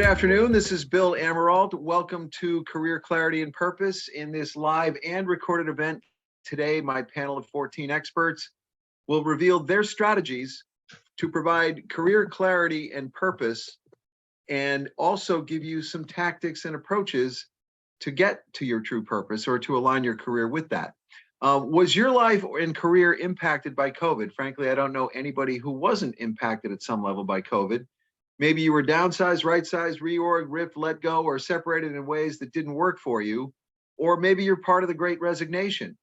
afternoon. This is Bill Amirault. Welcome to Career Clarity and Purpose. In this live and recorded event today, my panel of 14 experts will reveal their strategies to provide career clarity and purpose, and also give you some tactics and approaches to get to your true purpose or to align your career with that. Was your life and career impacted by COVID? Frankly, I don't know anybody who wasn't impacted at some level by COVID. Maybe you were downsized, right-sized, reorg, ripped, let go, or separated in ways that didn't work for you. Or maybe you're part of the Great Resignation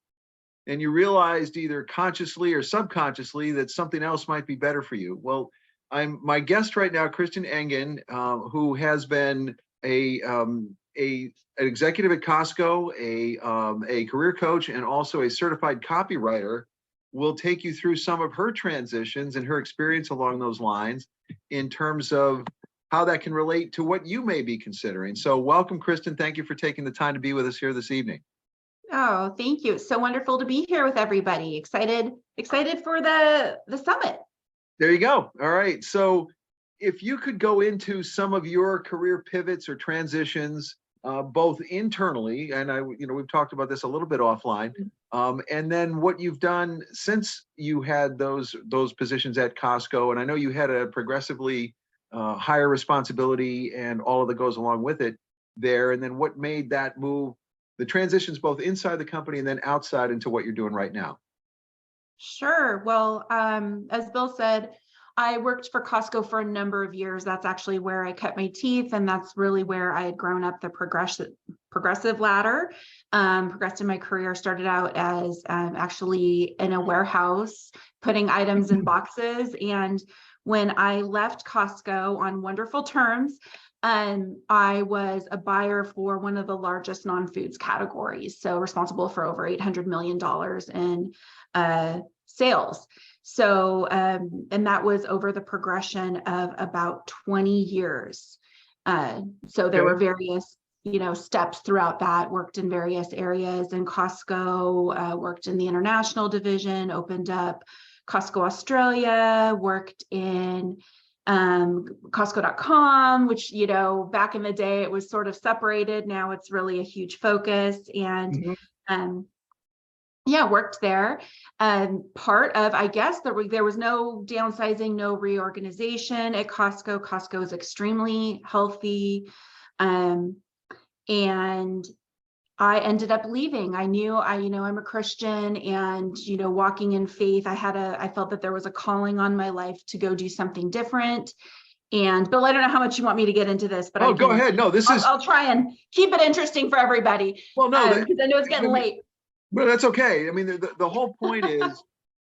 and you realized either consciously or subconsciously that something else might be better for you. Well, my guest right now, Kristin Engen, who has been an executive at Costco, a career coach, and also a certified copywriter, will take you through some of her transitions and her experience along those lines in terms of how that can relate to what you may be considering. So welcome, Kristin. Thank you for taking the time to be with us here this evening. Oh, thank you. It's so wonderful to be here with everybody. Excited for the summit. There you go. All right. So if you could go into some of your career pivots or transitions, both internally, and we've talked about this a little bit offline, and then what you've done since you had those positions at Costco, and I know you had a progressively higher responsibility and all of that goes along with it there, and then what made that move, the transitions both inside the company and then outside into what you're doing right now. Sure. Well, as Bill said, I worked for Costco for a number of years. That's actually where I cut my teeth, and that's really where I had grown up the progressive ladder. Progressed in my career. Started out as actually in a warehouse, putting items in boxes. And when I left Costco on wonderful terms, I was a buyer for one of the largest non-foods categories, so responsible for over $800 million in sales. So, and that was over the progression of about 20 years. So there were various, steps throughout that. Worked in various areas in Costco, worked in the international division, opened up Costco Australia, worked in Costco.com, which, back in the day it was sort of separated. Now it's really a huge focus. And worked there. Part of, I guess, there was no downsizing, no reorganization at Costco. Costco is extremely healthy. And I ended up leaving. I knew I'm a Christian, and, walking in faith, I felt that there was a calling on my life to go do something different. And Bill, I don't know how much you want me to get into this, but go ahead. No, I'll try and keep it interesting for everybody. Well, no, because I know it's getting late. But that's okay. I mean, the whole point is,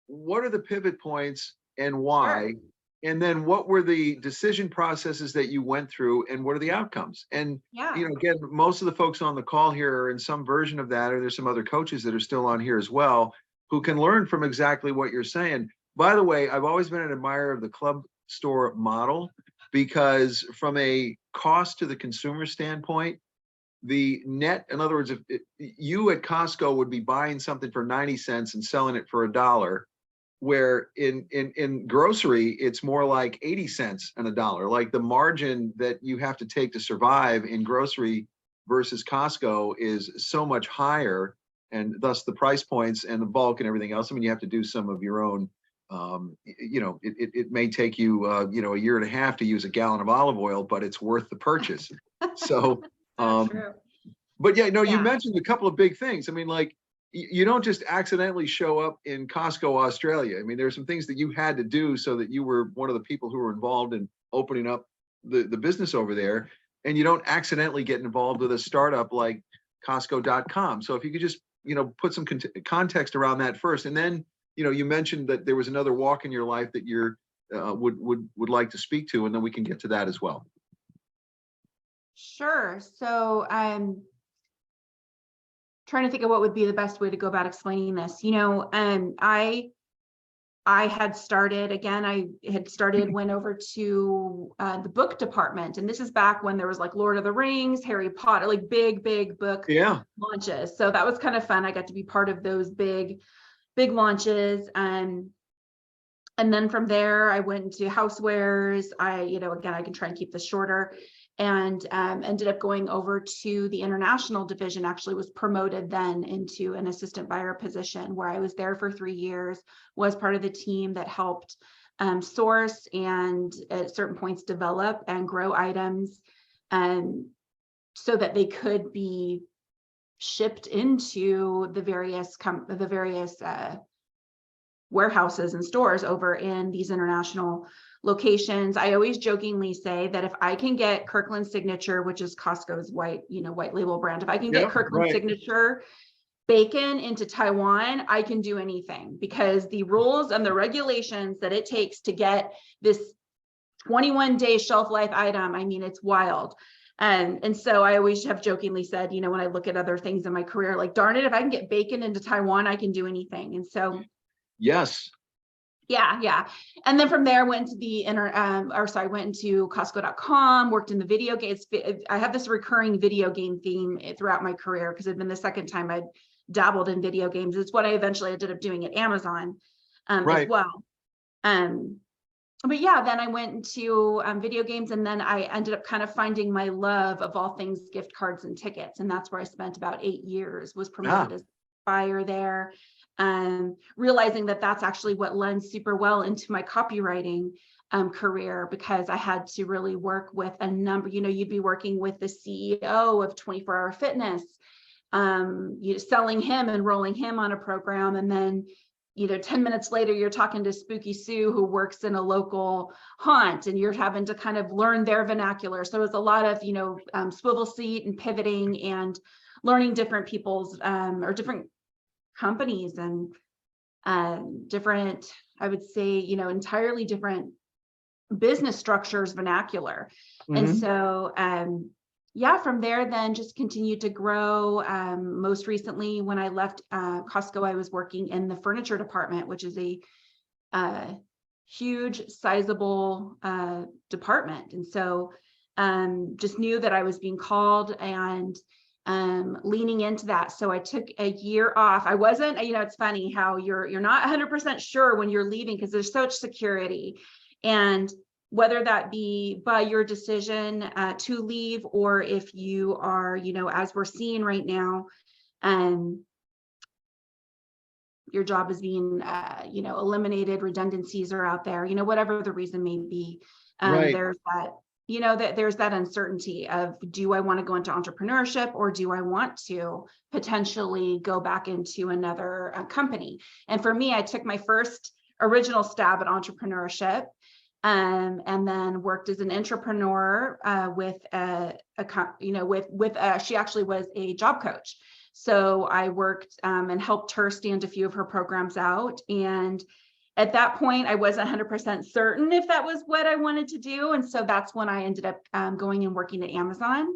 what are the pivot points and why? Sure. And then what were the decision processes that you went through and what are the outcomes? And, again, most of the folks on the call here are in some version of that, or there's some other coaches that are still on here as well, who can learn from exactly what you're saying. By the way, I've always been an admirer of the club store model, because from a cost to the consumer standpoint, the net, in other words, if you at Costco would be buying something for 90 cents and selling it for $1, where in grocery, it's more like 80 cents and $1. Like the margin that you have to take to survive in grocery versus Costco is so much higher, and thus the price points and the bulk and everything else. I mean, you have to do some of your own, it may take you, a year and a half to use a gallon of olive oil, but it's worth the purchase. So, but you mentioned a couple of big things. I mean, like, you don't just accidentally show up in Costco Australia. I mean, there's some things that you had to do so that you were one of the people who were involved in opening up the business over there. And you don't accidentally get involved with a startup like Costco.com. So if you could just, put some context around that first. And then, you mentioned that there was another walk in your life that you're would like to speak to, and then we can get to that as well. Sure. So trying to think of what would be the best way to go about explaining this. I had started, went over to the book department. And this is back when there was like Lord of the Rings, Harry Potter, like big book launches. So that was kind of fun. I got to be part of those big launches. And then from there, I went into housewares. I can try and keep this shorter. and ended up going over to the international division. Actually was promoted then into an assistant buyer position, where I was there for 3 years, was part of the team that helped source and at certain points develop and grow items so that they could be shipped into the various warehouses and stores over in these international locations. I always jokingly say that if I can get Kirkland Signature, which is Costco's white label brand, if I can get Kirkland Signature bacon into Taiwan, I can do anything, because the rules and the regulations that it takes to get this 21-day shelf life item, I mean, it's wild. And so I always have jokingly said, when I look at other things in my career, like, darn it, if I can get bacon into Taiwan, I can do anything. And so, yes. Yeah. And then from there, went to went into Costco.com, worked in the video games. I have this recurring video game theme throughout my career, because it'd been the second time I'd dabbled in video games. It's what I eventually ended up doing at Amazon as well. But yeah, then I went into video games, and then I ended up kind of finding my love of all things gift cards and tickets. And that's where I spent about 8 years, was promoted as buyer there. Realizing that that's actually what lends super well into my copywriting career, because I had to really work with a number, you'd be working with the CEO of 24 Hour Fitness, selling him and rolling him on a program. And then, 10 minutes later, you're talking to Spooky Sue, who works in a local haunt, and you're having to kind of learn their vernacular. So it's a lot of, swivel seat and pivoting and learning different people's or different companies and different, I would say, entirely different business structures, vernacular. And so, from there, then just continued to grow. Most recently, when I left Costco, I was working in the furniture department, which is a huge, sizable department. And so just knew that I was being called and leaning into that. So I took a year off. I wasn't, it's funny how you're not 100% sure when you're leaving, because there's such security. And whether that be by your decision to leave, or if you are, as we're seeing right now, your job is being, eliminated, redundancies are out there, whatever the reason may be. There's that, there's that uncertainty of, do I want to go into entrepreneurship, or do I want to potentially go back into another company? And for me, I took my first original stab at entrepreneurship, and then worked as an entrepreneur with she actually was a job coach. So I worked and helped her stand a few of her programs out. And at that point, I wasn't 100% certain if that was what I wanted to do. And so that's when I ended up going and working at Amazon,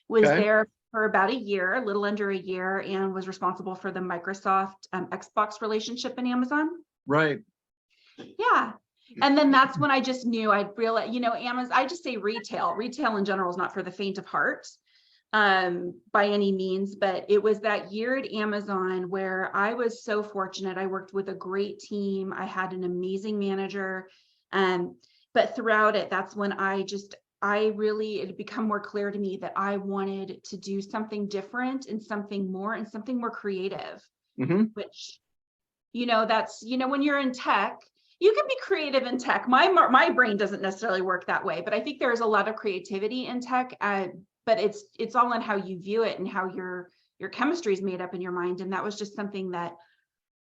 was there for about a year, a little under a year, and was responsible for the Microsoft Xbox relationship in Amazon. Right. Yeah. And then that's when I just knew, I'd realize, Amazon, I just say retail in general is not for the faint of heart by any means, but it was that year at Amazon where I was so fortunate. I worked with a great team. I had an amazing manager. But throughout it, that's when it had become more clear to me that I wanted to do something different and something more creative, which, that's, when you're in tech, you can be creative in tech. My brain doesn't necessarily work that way, but I think there's a lot of creativity in tech, but it's all in how you view it and how your chemistry is made up in your mind. And that was just something that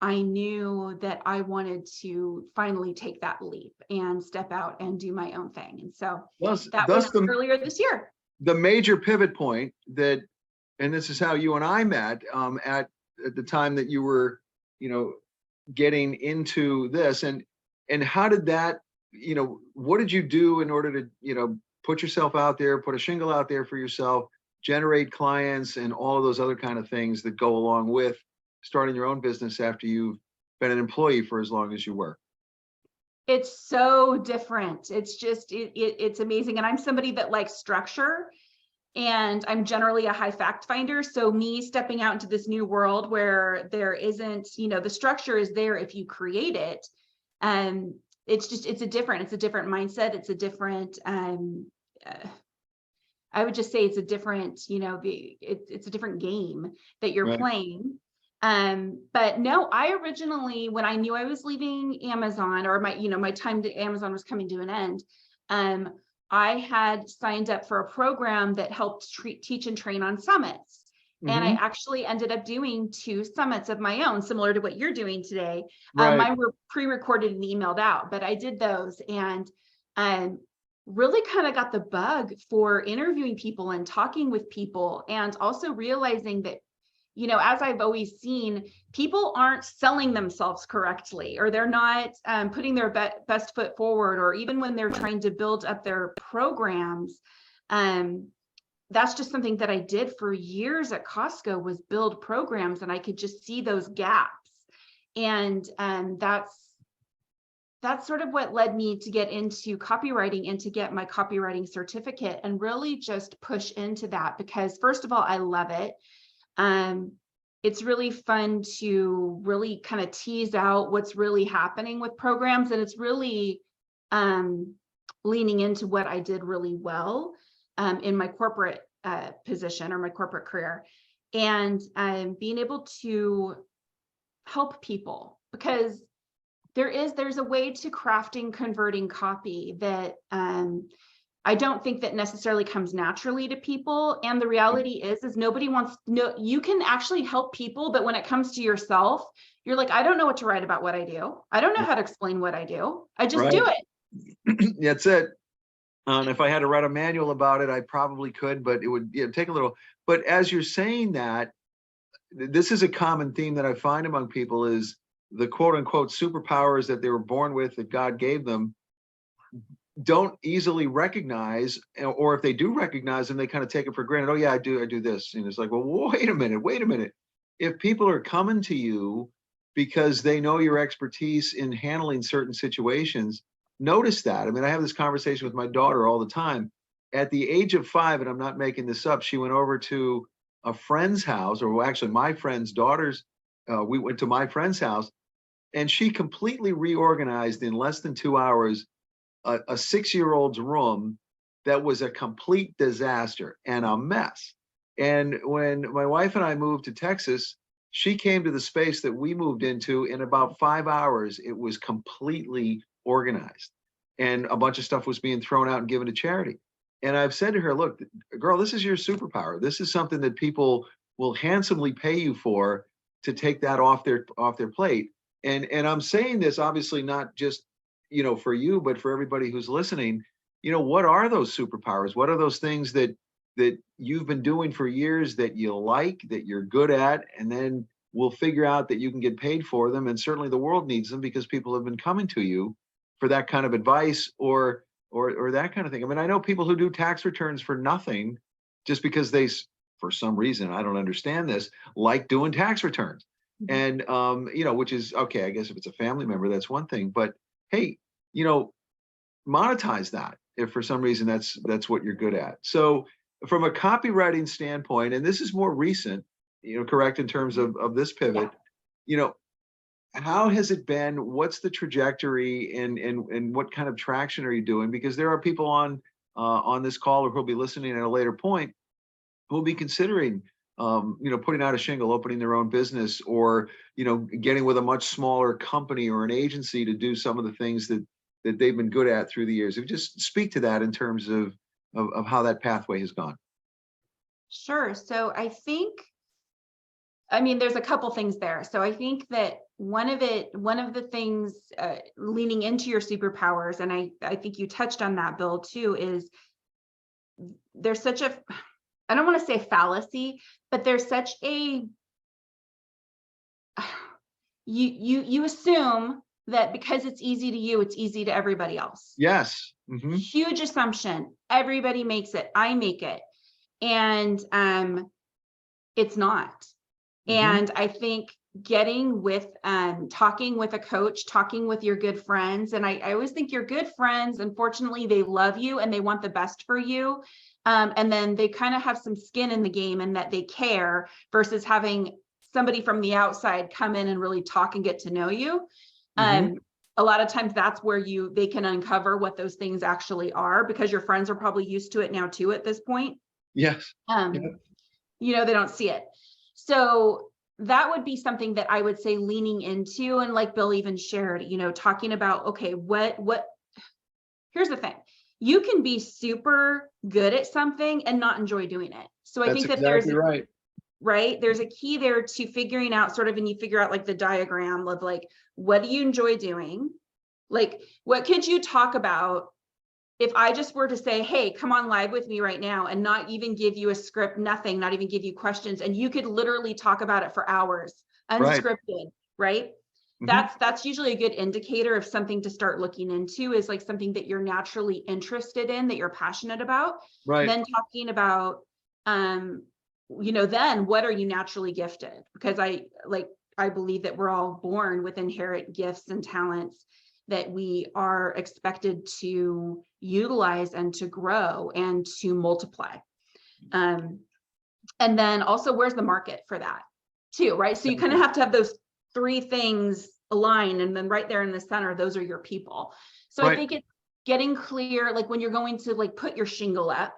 I knew that I wanted to finally take that leap and step out and do my own thing. And so that was earlier this year. The major pivot point and this is how you and I met at the time that you were, getting into this, and how did that, what did you do in order to, put yourself out there, put a shingle out there for yourself, generate clients, and all of those other kind of things that go along with starting your own business after you've been an employee for as long as you were? It's so different. It's just, it's amazing. And I'm somebody that likes structure, and I'm generally a high fact finder. So me stepping out into this new world where there isn't, the structure is there if you create it. It's a different mindset. It's a different, I would just say it's a different, it's a different game that you're Right. playing. But no, I originally, when I knew I was leaving Amazon, or my time to Amazon was coming to an end, I had signed up for a program that helped teach and train on summits. And I Mhm. actually ended up doing 2 summits of my own, similar to what you're doing today. Right. Mine were pre-recorded and emailed out, but I did those, and really kind of got the bug for interviewing people and talking with people, and also realizing that, as I've always seen, people aren't selling themselves correctly, or they're not putting their best foot forward, or even when they're trying to build up their programs. That's just something that I did for years at Costco, was build programs, and I could just see those gaps. And that's sort of what led me to get into copywriting and to get my copywriting certificate, and really just push into that, because first of all, I love it. It's really fun to really kind of tease out what's really happening with programs, and it's really leaning into what I did really well in my corporate position, or my corporate career, and being able to help people, because there's a way to crafting, converting copy that I don't think that necessarily comes naturally to people. And the reality is nobody wants, no, you can actually help people, but when it comes to yourself, you're like, I don't know what to write about what I do. I don't know how to explain what I do. I just do Right. it. That's it. If I had to write a manual about it, I probably could, but it would take a little. But as you're saying that, this is a common theme that I find among people, is the quote unquote superpowers that they were born with, that God gave them, don't easily recognize, or if they do recognize them, they kind of take it for granted. Oh yeah, I do this. And it's like, well, wait a minute. If people are coming to you because they know your expertise in handling certain situations, notice that. I mean, I have this conversation with my daughter all the time. At the age of 5, and I'm not making this up, she went over to a friend's house, or actually my friend's daughter's, we went to my friend's house, and she completely reorganized in less than 2 hours a 6-year-old's room that was a complete disaster and a mess. And when my wife and I moved to Texas, she came to the space that we moved into in about 5 hours. It was completely organized, and a bunch of stuff was being thrown out and given to charity. And I've said to her, look, girl, this is your superpower. This is something that people will handsomely pay you for, to take that off their plate. And I'm saying this obviously not just for you, but for everybody who's listening. What are those superpowers? What are those things that you've been doing for years, that you like, that you're good at, and then we'll figure out that you can get paid for them. And certainly the world needs them, because people have been coming to you for that kind of advice, or that kind of thing. I mean, I know people who do tax returns for nothing, just because they, for some reason, I don't understand this, like doing tax returns. And which is okay. I guess if it's a family member, that's one thing. But hey, monetize that if for some reason that's what you're good at. So from a copywriting standpoint, and this is more recent, correct, in terms of this pivot, how has it been? What's the trajectory, and what kind of traction are you doing? Because there are people on this call, or who'll be listening at a later point, who'll be considering putting out a shingle, opening their own business, or getting with a much smaller company or an agency to do some of the things that they've been good at through the years. If you just speak to that in terms of how that pathway has gone. Sure. So there's a couple things there. So I think that one of the things leaning into your superpowers, and I think you touched on that, Bill, too, is there's such a, I don't want to say fallacy, but there's such a, you assume that because it's easy to you, it's easy to everybody else. Yes. Huge assumption. Everybody makes it. I make it. And it's not. And I think getting with, talking with a coach, talking with your good friends. And I always think your good friends, unfortunately, they love you and they want the best for you. And then they kind of have some skin in the game, and that they care, versus having somebody from the outside come in and really talk and get to know you. A a lot of times that's where they can uncover what those things actually are, because your friends are probably used to it now too at this point. Yes. You know, they don't see it. So that would be something that I would say leaning into, and like Bill even shared, you know, talking about, okay, here's the thing. You can be super good at something and not enjoy doing it. So I think that exactly right. There's a key there to figuring out sort of, and you figure out like the diagram of like, what do you enjoy doing? Like, what could you talk about if I just were to say, hey, come on live with me right now, and not even give you a script, nothing, not even give you questions, and you could literally talk about it for hours, unscripted, right? That's usually a good indicator of something to start looking into, is like something that you're naturally interested in, that you're passionate about. Right. Then talking about, you know, then what are you naturally gifted? Because I believe that we're all born with inherent gifts and talents that we are expected to utilize and to grow and to multiply. And then also, where's the market for that too, right? So you kind of have to have those three things aligned, and then right there in the center, those are your people. So I think it's getting clear, like when you're going to like put your shingle up,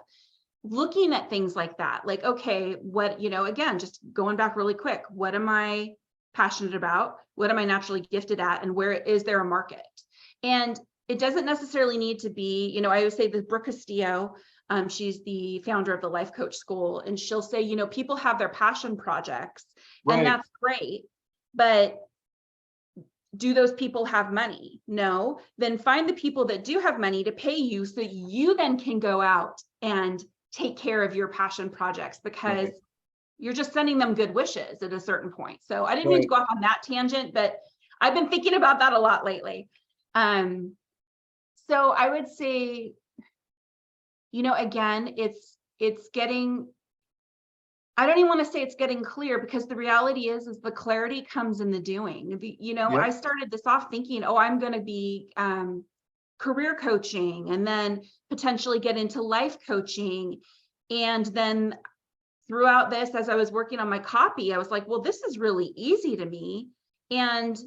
looking at things like that, like, okay, what, you know, again, just going back really quick, what am I passionate about? What am I naturally gifted at? And where is there a market? And it doesn't necessarily need to be, you know, I always say that Brooke Castillo, she's the founder of the Life Coach School, and she'll say, you know, people have their passion projects, and that's great, but do those people have money? No. Then find the people that do have money to pay you, so that you then can go out and take care of your passion projects, because you're just sending them good wishes at a certain point. So I didn't mean to go off on that tangent, but I've been thinking about that a lot lately. So I would say, you know, again, it's getting, I don't even want to say it's getting clear, because the reality is the clarity comes in the doing. You know, I started this off thinking, oh, I'm going to be career coaching, and then potentially get into life coaching. And then throughout this, as I was working on my copy, I was like, well, this is really easy to me. And,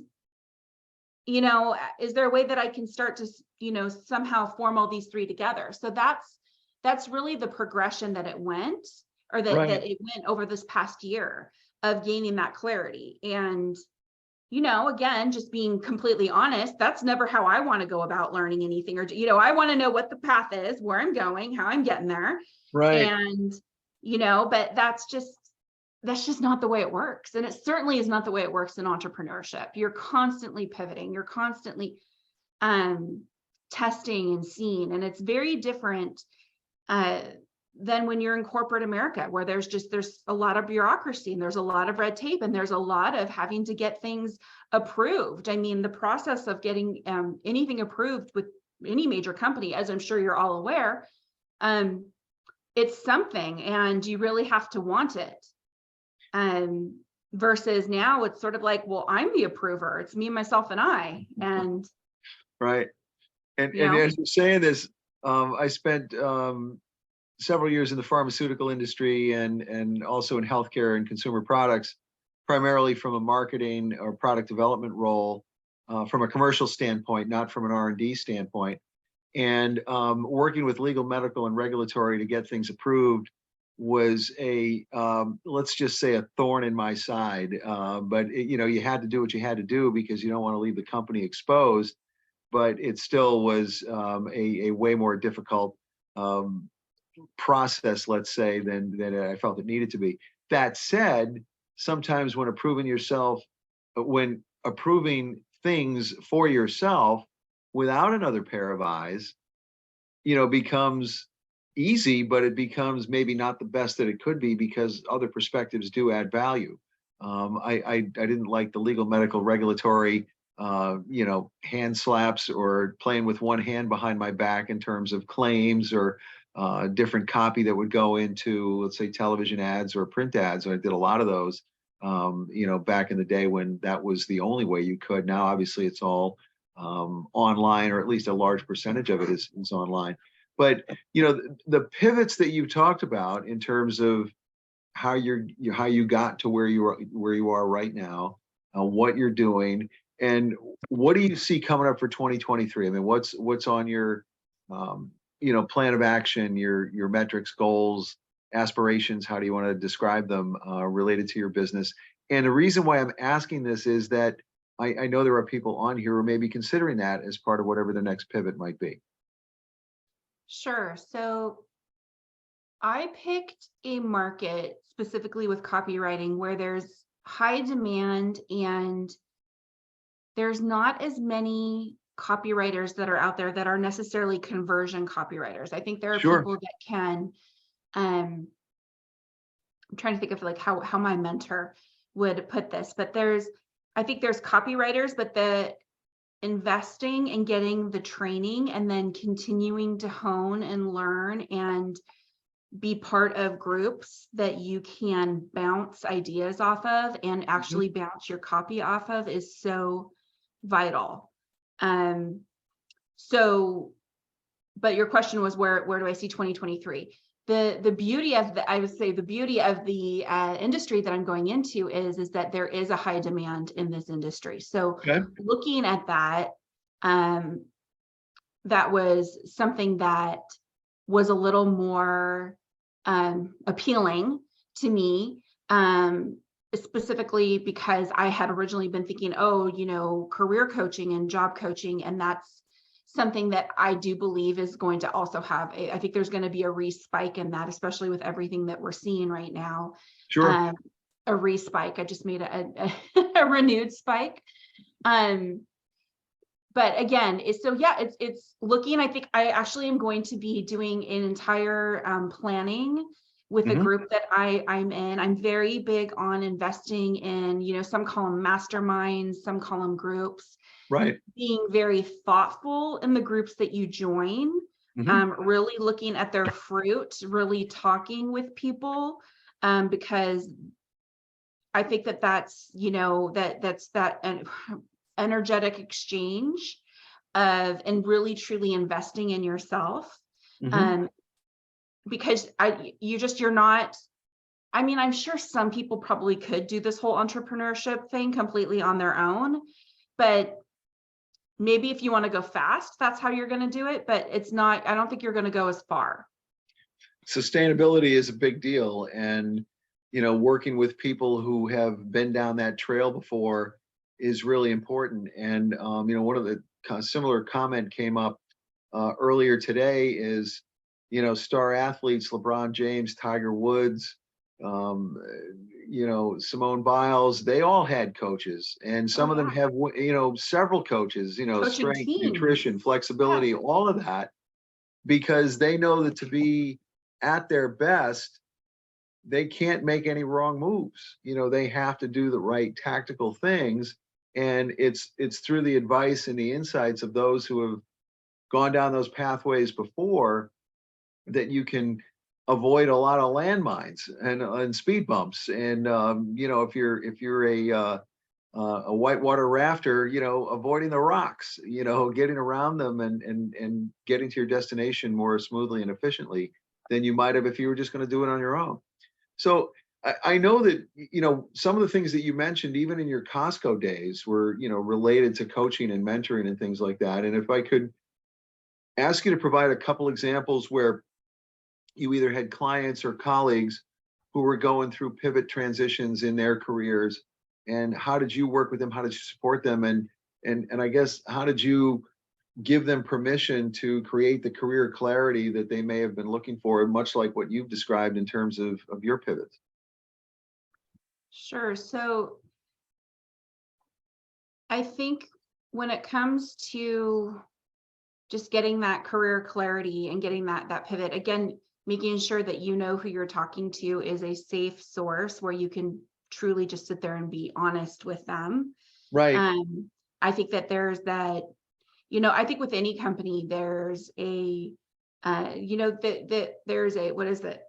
you know, is there a way that I can start to, you know, somehow form all these three together? So that's really the progression that it went, or that it went over this past year of gaining that clarity. And, you know, again, just being completely honest, that's never how I want to go about learning anything, or, you know, I want to know what the path is, where I'm going, how I'm getting there. And, you know, but that's just not the way it works. And it certainly is not the way it works in entrepreneurship. You're constantly pivoting, you're constantly testing and seeing. And it's very different than when you're in corporate America, where there's a lot of bureaucracy, and there's a lot of red tape, and there's a lot of having to get things approved. I mean, the process of getting anything approved with any major company, as I'm sure you're all aware, it's something, and you really have to want it. Versus now it's sort of like, well, I'm the approver. It's me, myself, and I. And and as you're saying this, I spent several years in the pharmaceutical industry, and also in healthcare and consumer products, primarily from a marketing or product development role, from a commercial standpoint, not from an R&D standpoint. And working with legal, medical, and regulatory to get things approved was let's just say, a thorn in my side. But you know, you had to do what you had to do, because you don't want to leave the company exposed. But it still was a way more difficult process, let's say, than I felt it needed to be. That said, sometimes when approving things for yourself without another pair of eyes, you know, becomes easy, but it becomes maybe not the best that it could be, because other perspectives do add value. I didn't like the legal, medical, regulatory, you know, hand slaps, or playing with one hand behind my back in terms of claims, or different copy that would go into, let's say, television ads or print ads. I did a lot of those, you know, back in the day when that was the only way you could. Now, obviously, it's all online, or at least a large percentage of it is online. But, you know, the pivots that you talked about in terms of how you got to where you are right now, what you're doing, And what do you see coming up for 2023? I mean, what's on your plan of action, your metrics, goals, aspirations? How do you want to describe them related to your business? And the reason why I'm asking this is that I know there are people on here who may be considering that as part of whatever their next pivot might be. Sure. So I picked a market specifically with copywriting where there's high demand and there's not as many copywriters that are out there that are necessarily conversion copywriters. I think there are Sure. people that can, I'm trying to think of like how my mentor would put this, but I think there's copywriters, but the investing and getting the training and then continuing to hone and learn and be part of groups that you can bounce ideas off of and actually bounce your copy off of is so vital. But your question was where do I see 2023? The beauty of I would say the beauty of the industry that I'm going into is that there is a high demand in this industry. So looking at that, that was something that was a little more appealing to me, specifically because I had originally been thinking, career coaching and job coaching, and that's something that I do believe is going to also I think there's going to be a respike in that, especially with everything that we're seeing right now. Sure. A respike. I just made a renewed spike. But again, it's looking, I think I actually am going to be doing an entire planning with the group that I'm in. I'm very big on investing in, some call them masterminds, some call them groups. Right. Being very thoughtful in the groups that you join, really looking at their fruit, really talking with people, because I think that's that energetic exchange of and really truly investing in yourself. Because you're not, I'm sure some people probably could do this whole entrepreneurship thing completely on their own, but maybe if you want to go fast, that's how you're going to do it, but I don't think you're going to go as far. Sustainability is a big deal. And, working with people who have been down that trail before is really important. And, one of the similar comment came up earlier today is, star athletes, LeBron James, Tiger Woods, Simone Biles, they all had coaches, and some of them have, several coaches, Coaching strength, teams. nutrition, flexibility, all of that, because they know that to be at their best, they can't make any wrong moves. They have to do the right tactical things. And it's through the advice and the insights of those who have gone down those pathways before that you can avoid a lot of landmines and speed bumps. And if you're a whitewater rafter, avoiding the rocks, getting around them and getting to your destination more smoothly and efficiently than you might have if you were just going to do it on your own. So I know that, some of the things that you mentioned, even in your Costco days, were, related to coaching and mentoring and things like that. And if I could ask you to provide a couple examples where you either had clients or colleagues who were going through pivot transitions in their careers, and how did you work with them? How did you support them? And I guess, how did you give them permission to create the career clarity that they may have been looking for, much like what you've described in terms of your pivots? Sure. So I think when it comes to just getting that career clarity and getting that pivot, again, making sure that who you're talking to is a safe source where you can truly just sit there and be honest with them. Right. I think that there's that, I think with any company, there's a, there's a, what is it?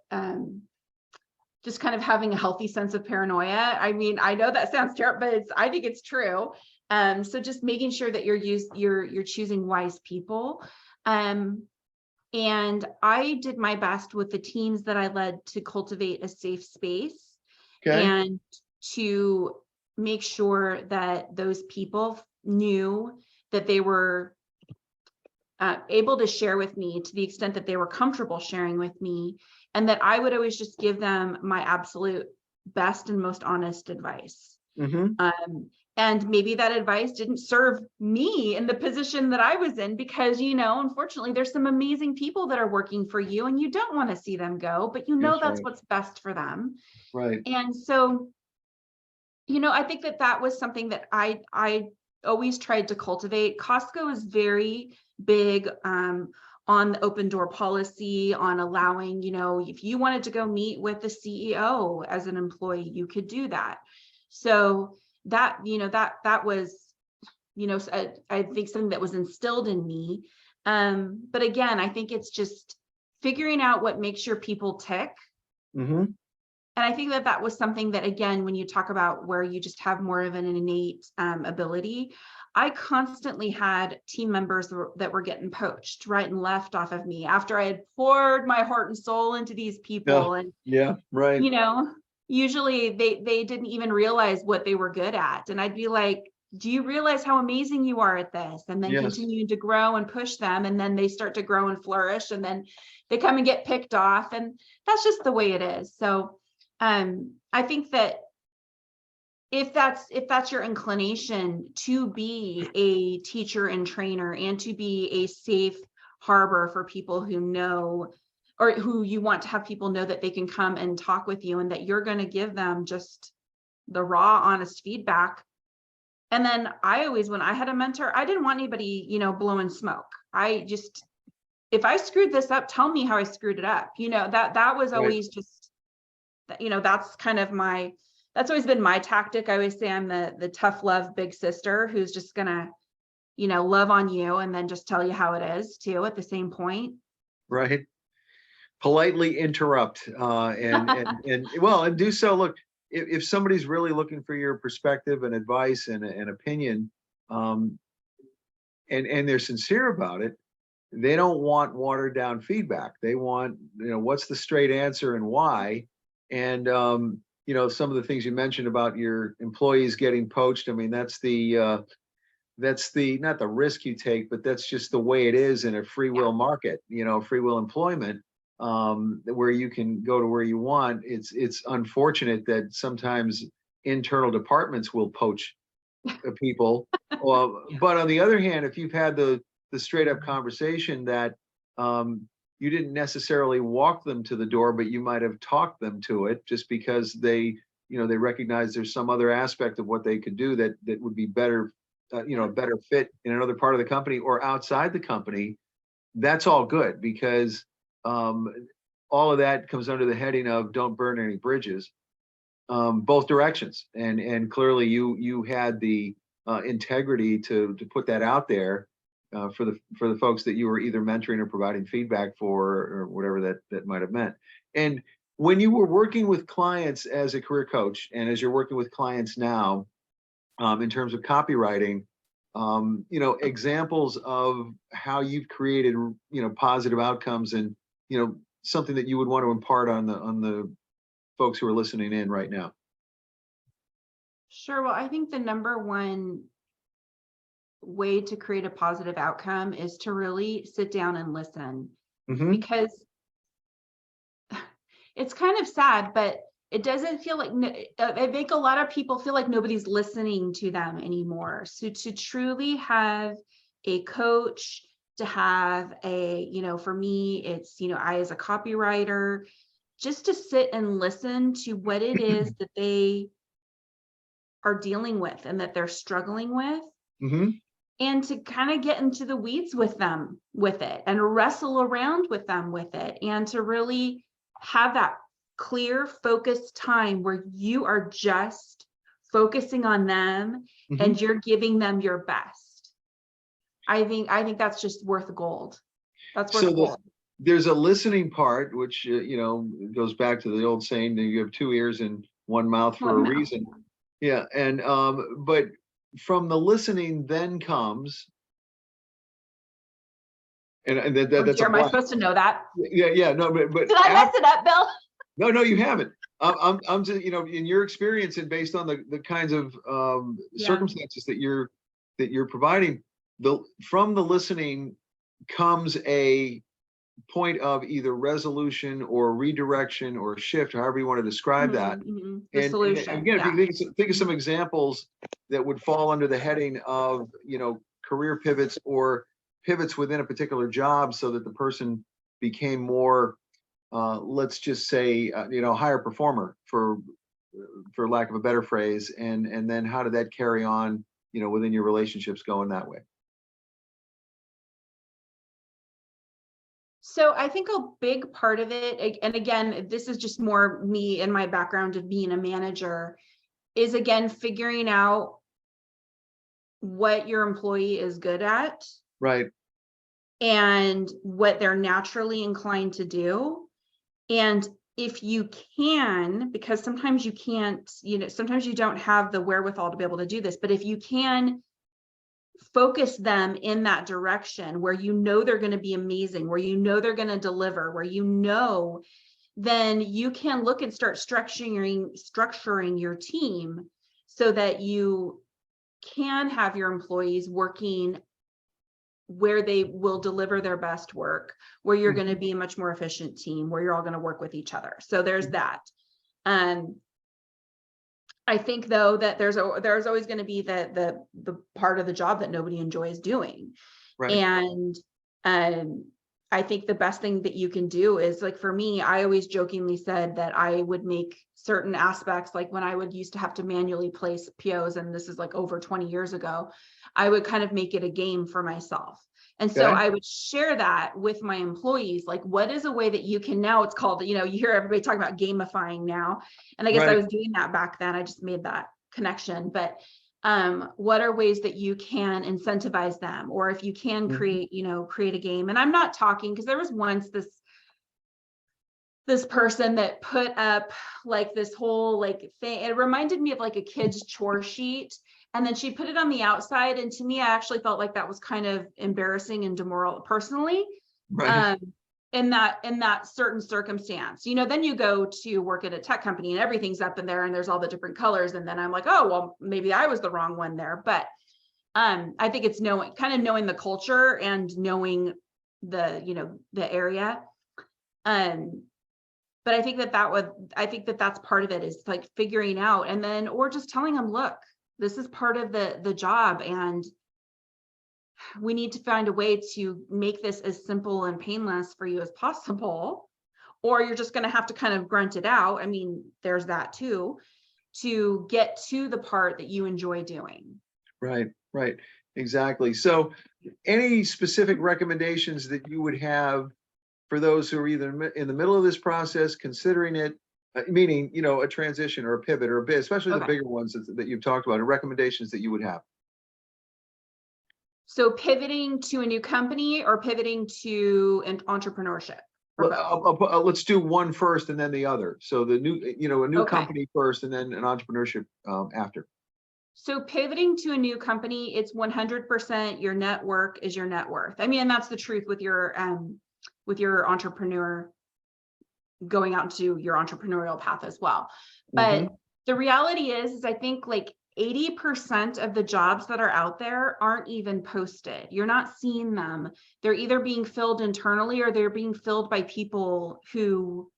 Just kind of having a healthy sense of paranoia. I know that sounds terrible, but I think it's true. So just making sure that you're choosing wise people. And I did my best with the teams that I led to cultivate a safe space and to make sure that those people knew that they were able to share with me to the extent that they were comfortable sharing with me, and that I would always just give them my absolute best and most honest advice. And maybe that advice didn't serve me in the position that I was in, because, unfortunately, there's some amazing people that are working for you and you don't want to see them go, but that's right. what's best for them. Right. And so, I think that was something that I always tried to cultivate. Costco is very big on the open door policy, on allowing, if you wanted to go meet with the CEO as an employee, you could do that. So that, that was, I think something that was instilled in me. But again, I think it's just figuring out what makes your people tick. And I think that was something that, again, when you talk about where you just have more of an innate ability, I constantly had team members that were getting poached right and left off of me after I had poured my heart and soul into these people. And, right. Usually they didn't even realize what they were good at. And I'd be like, do you realize how amazing you are at this? And then continue to grow and push them. And then they start to grow and flourish. And then they come and get picked off. And that's just the way it is. So I think that if that's your inclination to be a teacher and trainer, and to be a safe harbor for people who know, or who you want to have people know that they can come and talk with you, and that you're going to give them just the raw, honest feedback. And then I always, when I had a mentor, I didn't want anybody, blowing smoke. If I screwed this up, tell me how I screwed it up. That was always just, that's kind of that's always been my tactic. I always say I'm the tough love big sister who's just gonna, love on you and then just tell you how it is too at the same point. Right. Politely interrupt and do so. Look, if somebody's really looking for your perspective and advice and an opinion, and they're sincere about it, they don't want watered down feedback. They want, what's the straight answer and why. And some of the things you mentioned about your employees getting poached, I mean, that's not the risk you take, but that's just the way it is in a free will market, free will employment, where you can go to where you want. It's unfortunate that sometimes internal departments will poach people. But on the other hand, if you've had the straight up conversation that you didn't necessarily walk them to the door, but you might have talked them to it, just because they recognize there's some other aspect of what they could do that would be better, a better fit in another part of the company or outside the company. That's all good, because all of that comes under the heading of don't burn any bridges, both directions. And clearly you had the integrity to put that out there. For the folks that you were either mentoring or providing feedback for, or whatever that might have meant. And when you were working with clients as a career coach, and as you're working with clients now, in terms of copywriting, examples of how you've created, positive outcomes, and, something that you would want to impart on the folks who are listening in right now. Sure. Well, I think the number one way to create a positive outcome is to really sit down and listen. Because it's kind of sad, but it doesn't feel like, I think a lot of people feel like nobody's listening to them anymore. So to truly have a coach, to have for me, it's, I as a copywriter, just to sit and listen to what it is that they are dealing with and that they're struggling with. And to kind of get into the weeds with them with it, and wrestle around with them with it, and to really have that clear, focused time where you are just focusing on them and you're giving them your best. I think that's just worth gold. That's worth gold. There's a listening part, which goes back to the old saying that you have two ears and one mouth for a reason. Yeah, and but from the listening then comes, and that's am I supposed to know that? Yeah, no, but did I mess it up, Bill? No, you haven't. I'm just, in your experience and based on the kinds of circumstances that you're that you're providing, from the listening comes a point of either resolution or redirection or shift, however you want to describe that. The And solution. again, Yeah. if you think of some examples that would fall under the heading of, career pivots or pivots within a particular job so that the person became more, let's just say, higher performer, for lack of a better phrase. And then how did that carry on, within your relationships going that way? So I think a big part of it, and again, this is just more me and my background of being a manager, is again, figuring out what your employee is good at. Right. And what they're naturally inclined to do. And if you can, because sometimes you can't, sometimes you don't have the wherewithal to be able to do this, but if you can focus them in that direction where they're going to be amazing, where they're going to deliver, then you can look and start structuring your team so that you can have your employees working where they will deliver their best work, where you're going to be a much more efficient team, where you're all going to work with each other. So there's that. I think though that there's always going to be the part of the job that nobody enjoys doing. Right. And I think the best thing that you can do is, like, for me, I always jokingly said that I would make certain aspects, like when I would used to have to manually place POs, and this is like over 20 years ago, I would kind of make it a game for myself. And so I would share that with my employees, like, what is a way that you can, now it's called, you hear everybody talking about gamifying now. And I guess I was doing that back then. I just made that connection. But what are ways that you can incentivize them? Or if you can create a game. And I'm not talking, because there was once this person that put up like this whole thing. It reminded me of like a kid's chore sheet. And then she put it on the outside. And to me, I actually felt like that was kind of embarrassing and demoralizing personally. Right. In that certain circumstance, then you go to work at a tech company and everything's up in there and there's all the different colors. And then I'm like, oh, well, maybe I was the wrong one there. But I think it's knowing the culture and knowing the area. But I think that's part of it, is like figuring out, and then, or just telling them, look, this is part of the job, and we need to find a way to make this as simple and painless for you as possible, or you're just going to have to kind of grunt it out. I mean, there's that too, to get to the part that you enjoy doing. Right, exactly. So any specific recommendations that you would have for those who are either in the middle of this process, considering it, meaning, a transition or a pivot or a bit, especially the bigger ones that you've talked about, and recommendations that you would have? So pivoting to a new company or pivoting to an entrepreneurship? Well, let's do one first and then the other. So the new, a new company first and then an entrepreneurship after. So pivoting to a new company, it's 100% your network is your net worth. I mean, and that's the truth with your entrepreneur going out into your entrepreneurial path as well. But the reality is I think like 80% of the jobs that are out there aren't even posted. You're not seeing them. They're either being filled internally or they're being filled by people who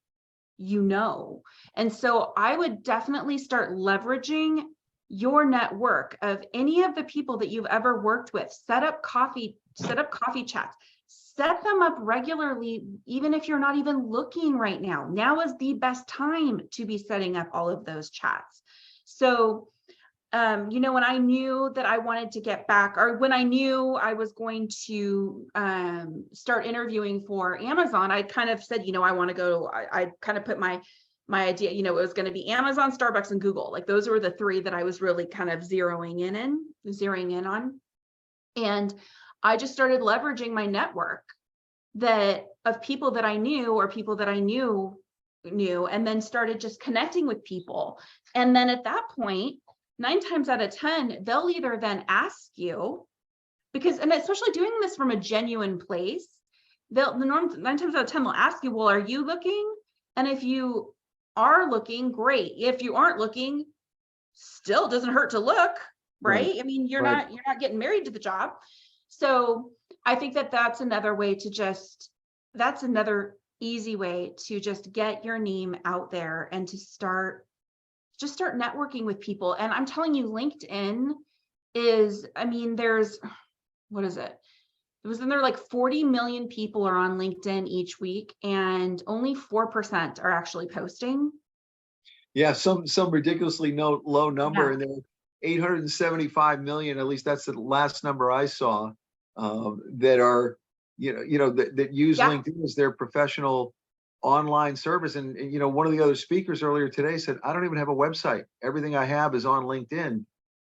And so I would definitely start leveraging your network of any of the people that you've ever worked with. Set up coffee chats. Set them up regularly, even if you're not even looking right now. Now is the best time to be setting up all of those chats. So, when I knew that I wanted to get back, or when I knew I was going to start interviewing for Amazon, I kind of said, I want to go, I kind of put my idea, it was going to be Amazon, Starbucks, and Google. Like those were the three that I was really kind of zeroing in on. And I just started leveraging my network of people that I knew or people that I knew, and then started just connecting with people. And then at that point, 9 times out of 10, they'll either then ask you, and especially doing this from a genuine place, 9 times out of 10, they'll ask you, well, are you looking? And if you are looking, great. If you aren't looking, still doesn't hurt to look. right? I mean, you're right. not getting married to the job. So I think that that's another way to that's another easy way to just get your name out there and to start networking with people. And I'm telling you, LinkedIn is, I mean, what is it? It was in there, like 40 million people are on LinkedIn each week, and only 4% are actually posting. Yeah, some ridiculously low number, Yeah. and there were 875 million. At least that's the last number I saw. That are, that use Yeah. LinkedIn as their professional online service. And one of the other speakers earlier today said, I don't even have a website. Everything I have is on LinkedIn,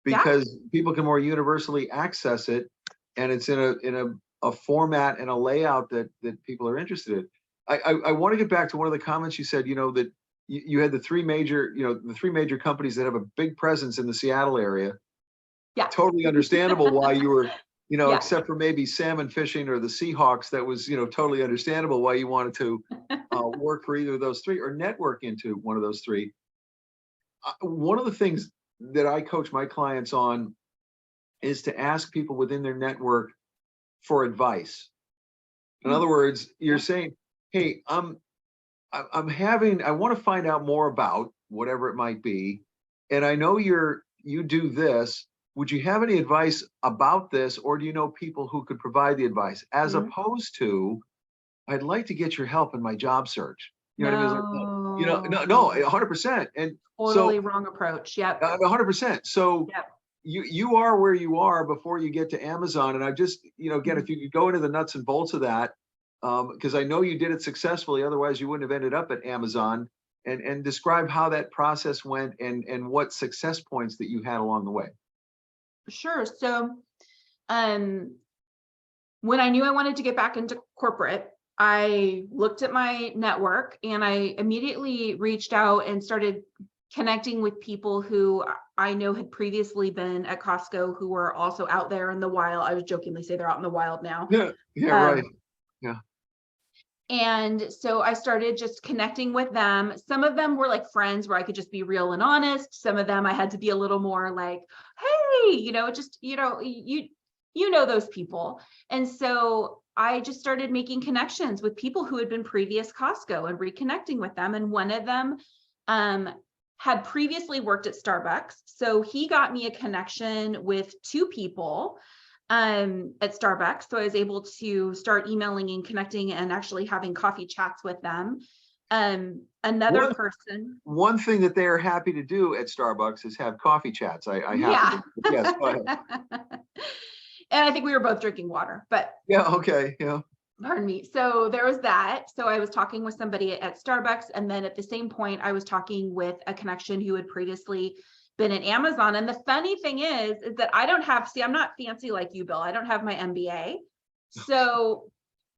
Yeah. because people can more universally access it, and it's in a format and a layout that people are interested in. I want to get back to one of the comments you said, that you had the three major companies that have a big presence in the Seattle area. Yeah. Totally understandable why you were, Yeah. except for maybe salmon fishing or the Seahawks, that was, totally understandable why you wanted to work for either of those three or network into one of those three. One of the things that I coach my clients on is to ask people within their network for advice. In other words, you're saying, hey, I want to find out more about whatever it might be. And I know you do this. Would you have any advice about this? Or do you know people who could provide the advice, as opposed to, I'd like to get your help in my job search? You know what I mean? It's like, no, 100%. And Totally wrong approach. Yep. 100%. So Yep. you are where you are before you get to Amazon. And I just, again, if you could go into the nuts and bolts of that, because I know you did it successfully, otherwise you wouldn't have ended up at Amazon, and describe how that process went and what success points that you had along the way. Sure. So, when I knew I wanted to get back into corporate, I looked at my network and I immediately reached out and started connecting with people who I know had previously been at Costco, who were also out there in the wild. I would jokingly say they're out in the wild now. Yeah, right. Yeah. And so I started just connecting with them. Some of them were like friends where I could just be real and honest. Some of them I had to be a little more like, hey, you know those people. And so I just started making connections with people who had been previous Costco and reconnecting with them. And one of them had previously worked at Starbucks. So he got me a connection with two people at Starbucks. So I was able to start emailing and connecting and actually having coffee chats with them. Another person. One thing that they are happy to do at Starbucks is have coffee chats. I Yeah. Yes, go ahead. And I think we were both drinking water, but yeah, okay, yeah. Pardon me. So there was that. So I was talking with somebody at Starbucks, and then at the same point, I was talking with a connection who had previously been at Amazon. And the funny thing is that I'm not fancy like you, Bill. I don't have my MBA. So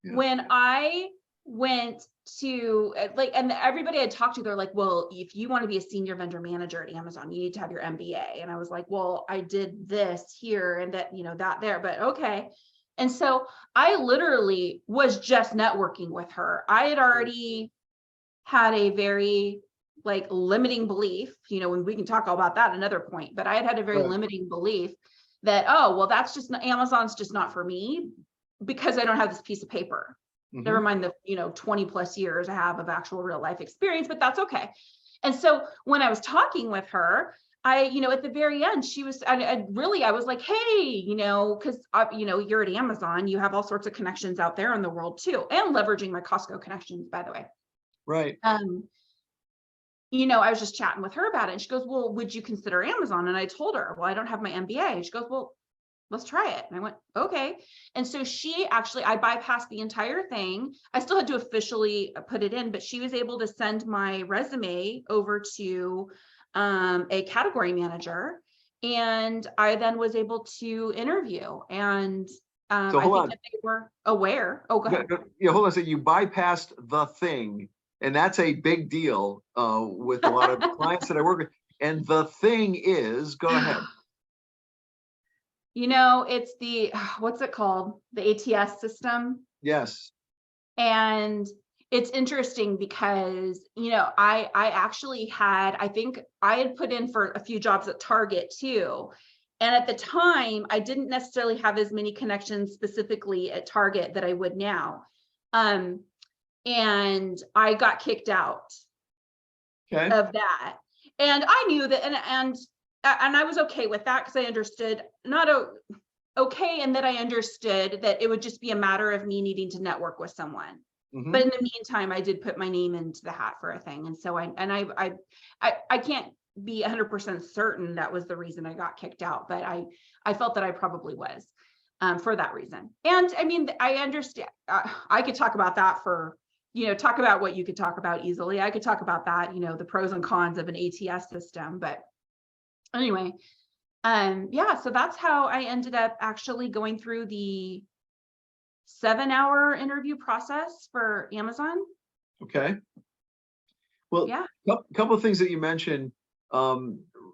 when I went to and everybody I talked to, they're like, well, if you want to be a senior vendor manager at Amazon, you need to have your MBA. And I was like, well, I did this here and that, that there, but okay. And so I literally was just networking with her. I had already had a very limiting belief, and we can talk all about that another point, but I had a very limiting belief that, oh, well, that's just Amazon's just not for me because I don't have this piece of paper. Never mind the, 20 plus years I have of actual real life experience, but that's okay. And so when I was talking with her, I, at the very end, she was, I was like, hey, because, you're at Amazon, you have all sorts of connections out there in the world too, and leveraging my Costco connections, by the way. Right. I was just chatting with her about it. And she goes, well, would you consider Amazon? And I told her, well, I don't have my MBA. She goes, well, let's try it. And I went, okay. And so I bypassed the entire thing. I still had to officially put it in, but she was able to send my resume over to a category manager. And I then was able to interview. And So I think that they were aware. Oh, go ahead. Yeah, hold on. So you bypassed the thing. And that's a big deal with a lot of clients that I work with. And the thing is, go ahead. It's the, what's it called? The ATS system. Yes. And it's interesting because, I actually I think I had put in for a few jobs at Target too. And at the time, I didn't necessarily have as many connections specifically at Target that I would now. And I got kicked out Okay. of that. And I knew that, and I was okay with that, because I understood, okay, and that I understood that it would just be a matter of me needing to network with someone. But in the meantime, I did put my name into the hat for a thing. And so I can't be 100% certain that was the reason I got kicked out, but I felt that I probably was, for that reason. And I mean, I understand, I could talk about that for, talk about what you could talk about easily. I could talk about that, the pros and cons of an ATS system, but anyway, yeah, so that's how I ended up actually going through the 7-hour interview process for Amazon. Okay. Well, yeah, couple of things that you mentioned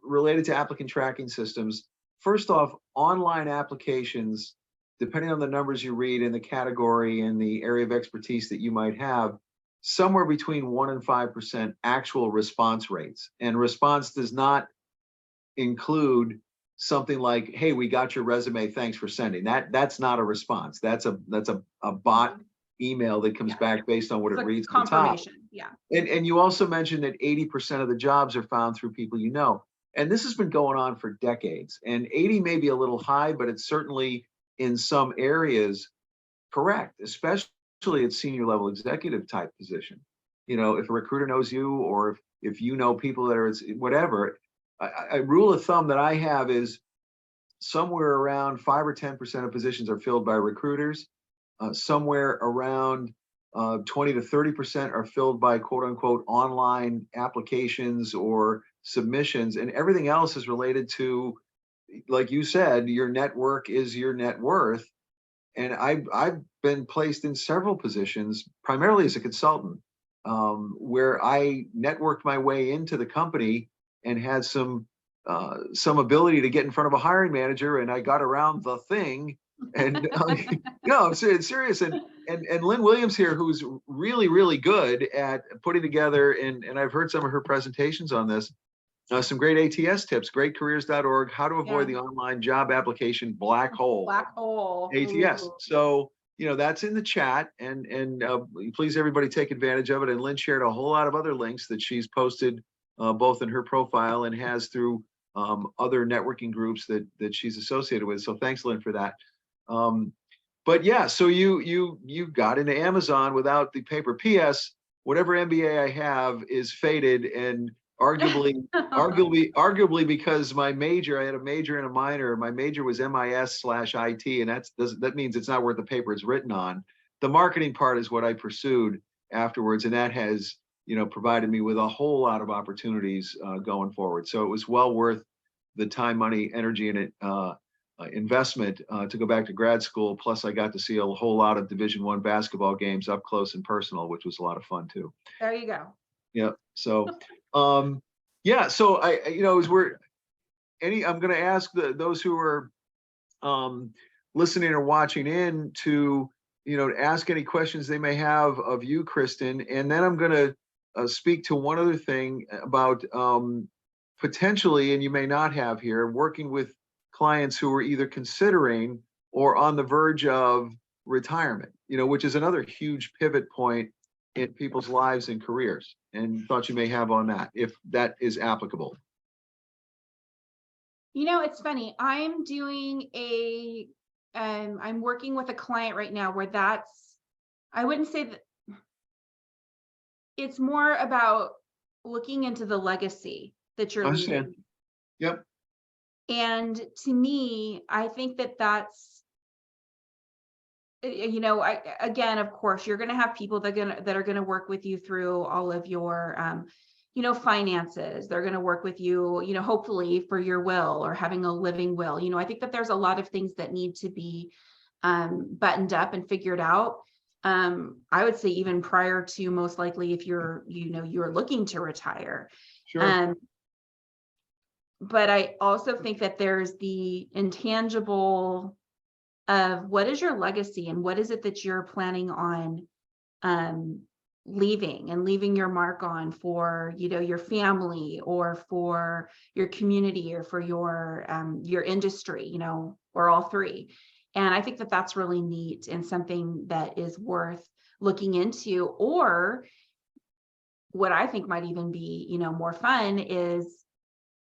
related to applicant tracking systems. First off, online applications, depending on the numbers you read in the category and the area of expertise that you might have, somewhere between 1% and 5% actual response rates. And response does not include something like, hey, we got your resume, thanks for sending. That's not a response. That's a bot email that comes back based on what it reads at the top. Yeah. And you also mentioned that 80% of the jobs are found through people you know. And this has been going on for decades. And 80 may be a little high, but it's certainly in some areas correct, especially at senior level executive type position. If a recruiter knows you, or if you know people that are whatever, a rule of thumb that I have is somewhere around 5 or 10% of positions are filled by recruiters. Somewhere around 20 to 30% are filled by quote unquote online applications or submissions, and everything else is related to, like you said, your network is your net worth. And I've been placed in several positions, primarily as a consultant, where I networked my way into the company and had some ability to get in front of a hiring manager, and I got around the thing. And no, I'm serious. And Lynn Williams here, who's really, really good at putting together, and I've heard some of her presentations on this, some great ATS tips, greatcareers.org, how to avoid the online job application black hole. ATS. Ooh. So, that's in the chat, and please everybody take advantage of it. And Lynn shared a whole lot of other links that she's posted both in her profile and has through other networking groups that she's associated with. So thanks, Lynn, for that. But yeah, so you got into Amazon without the paper. P.S. Whatever MBA I have is faded, and arguably because my major, I had a major and a minor. My major was MIS/IT, and that means it's not worth the paper it's written on. The marketing part is what I pursued afterwards, and that has provided me with a whole lot of opportunities going forward. So it was well worth the time, money, energy, and investment to go back to grad school. Plus, I got to see a whole lot of Division I basketball games up close and personal, which was a lot of fun too. There you go. Yeah. So, yeah. So I'm going to ask those who are listening or watching in to ask any questions they may have of you, Kristin, and then I'm going to speak to one other thing about potentially, and you may not have here, working with clients who are either considering or on the verge of retirement, which is another huge pivot point in people's lives and careers, and thought you may have on that, if that is applicable. It's funny. I'm working with a client right now where I wouldn't say that. It's more about looking into the legacy that you're leaving. Yep. And to me, I think that's, again, of course, you're going to have people that are going to work with you through all of your, finances. They're going to work with you, hopefully for your will or having a living will. I think that there's a lot of things that need to be buttoned up and figured out. I would say even prior to, most likely, if you're looking to retire. Sure. But I also think that there's the intangible of what is your legacy and what is it that you're planning on leaving your mark on for, your family or for your community or for your industry, or all three. And I think that that's really neat and something that is worth looking into. Or what I think might even be, more fun is,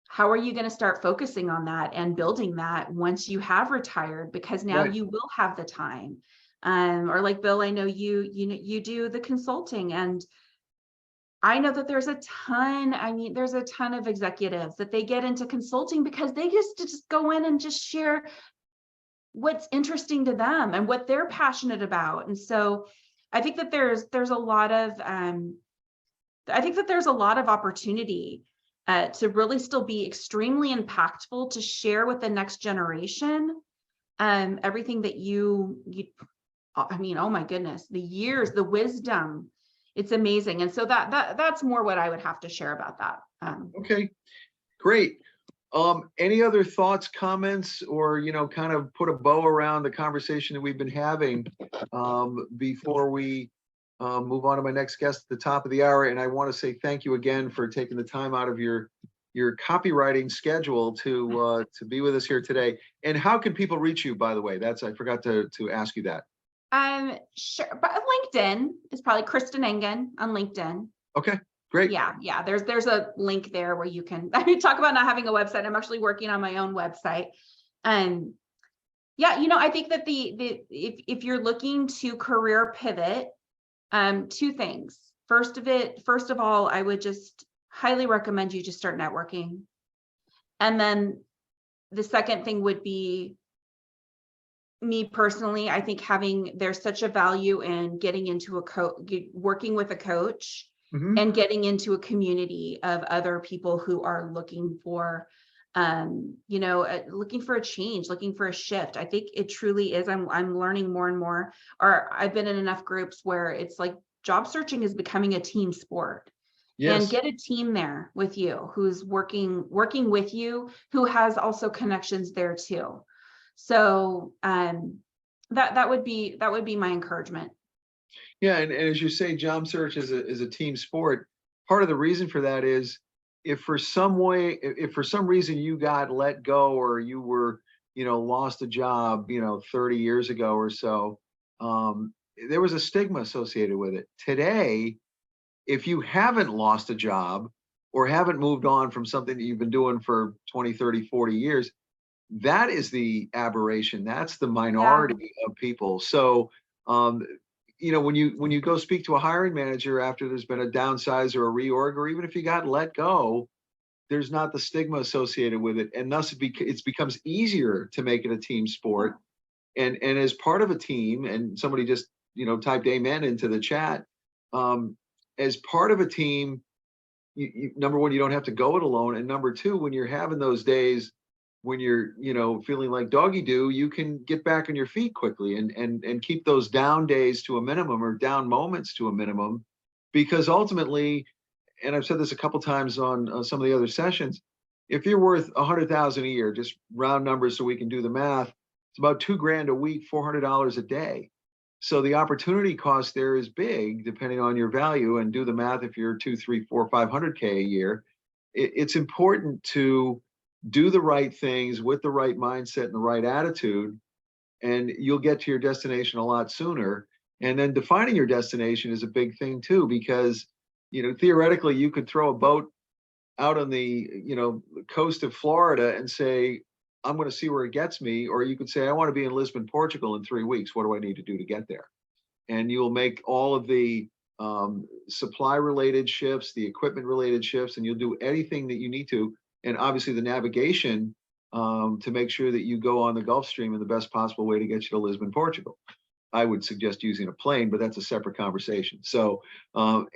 how are you going to start focusing on that and building that once you have retired? Because now Right. you will have the time. Or like Bill, I know you do the consulting, and I know that there's a ton of executives that they get into consulting because they just go in and just share what's interesting to them and what they're passionate about. And so I think that there's a lot of opportunity to really still be extremely impactful, to share with the next generation everything that oh my goodness, the years, the wisdom, it's amazing. And so that's more what I would have to share about that. Okay, great. Any other thoughts, comments, or, kind of put a bow around the conversation that we've been having before we move on to my next guest at the top of the hour? And I want to say thank you again for taking the time out of your copywriting schedule to be with us here today. And how can people reach you, by the way? I forgot to ask you that. Sure, but LinkedIn is probably Kristin Engen on LinkedIn. Okay, great. Yeah. There's a link there where you can talk about not having a website. I'm actually working on my own website. Yeah, I think that if you're looking to career pivot, two things. First of all, I would just highly recommend you just start networking. And then the second thing would be, me personally, I think there's such a value in getting into working with a coach Mhm. and getting into a community of other people who are looking for, looking for a change, looking for a shift. I think it truly is. I'm learning more and more, or I've been in enough groups where it's like job searching is becoming a team sport. Yes. And get a team there with you who's working with you, who has also connections there too. So that would be my encouragement. Yeah, and as you say, job search is a team sport. Part of the reason for that is, if for some reason you got let go, or you were, lost a job, 30 years ago or so, there was a stigma associated with it. Today, if you haven't lost a job or haven't moved on from something that you've been doing for 20, 30, 40 years, that is the aberration. That's the minority of people. So, when you go speak to a hiring manager after there's been a downsize or a reorg, or even if you got let go, there's not the stigma associated with it, and thus it becomes easier to make it a team sport. And as part of a team, and somebody just typed amen into the chat. As part of a team, number one, you don't have to go it alone, and number two, when you're having those days when you're feeling like doggy do, you can get back on your feet quickly and keep those down days to a minimum, or down moments to a minimum. Because ultimately, and I've said this a couple times on some of the other sessions, if you're worth 100,000 a year, just round numbers so we can do the math, it's about $2,000 a week, $400 a day. So the opportunity cost there is big, depending on your value. And do the math, if you're 2, 3, 4, 500K a year, it's important to do the right things with the right mindset and the right attitude, and you'll get to your destination a lot sooner. And then defining your destination is a big thing too, because theoretically you could throw a boat out on the coast of Florida and say, I'm going to see where it gets me. Or you could say, I want to be in Lisbon, Portugal in 3 weeks. What do I need to do to get there? And you'll make all of the supply related shifts, the equipment related shifts, and you'll do anything that you need to. And obviously the navigation to make sure that you go on the Gulf Stream in the best possible way to get you to Lisbon, Portugal. I would suggest using a plane, but that's a separate conversation. So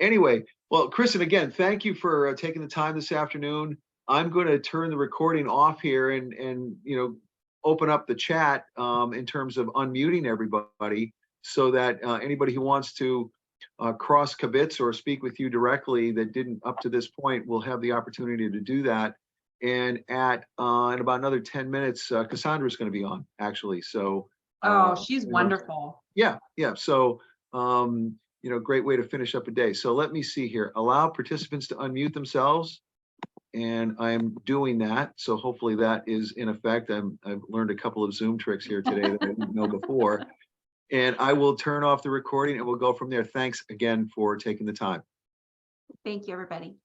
anyway, well, Kristin, again, thank you for taking the time this afternoon. I'm going to turn the recording off here and open up the chat in terms of unmuting everybody, so that anybody who wants to cross kibitz or speak with you directly that didn't up to this point will have the opportunity to do that. And in about another 10 minutes, Cassandra is going to be on, actually. So She's wonderful. yeah. So great way to finish up a day. So let me see here. Allow participants to unmute themselves. And I'm doing that. So hopefully that is in effect. I've learned a couple of Zoom tricks here today that I didn't know before. And I will turn off the recording and we'll go from there. Thanks again for taking the time. Thank you, everybody.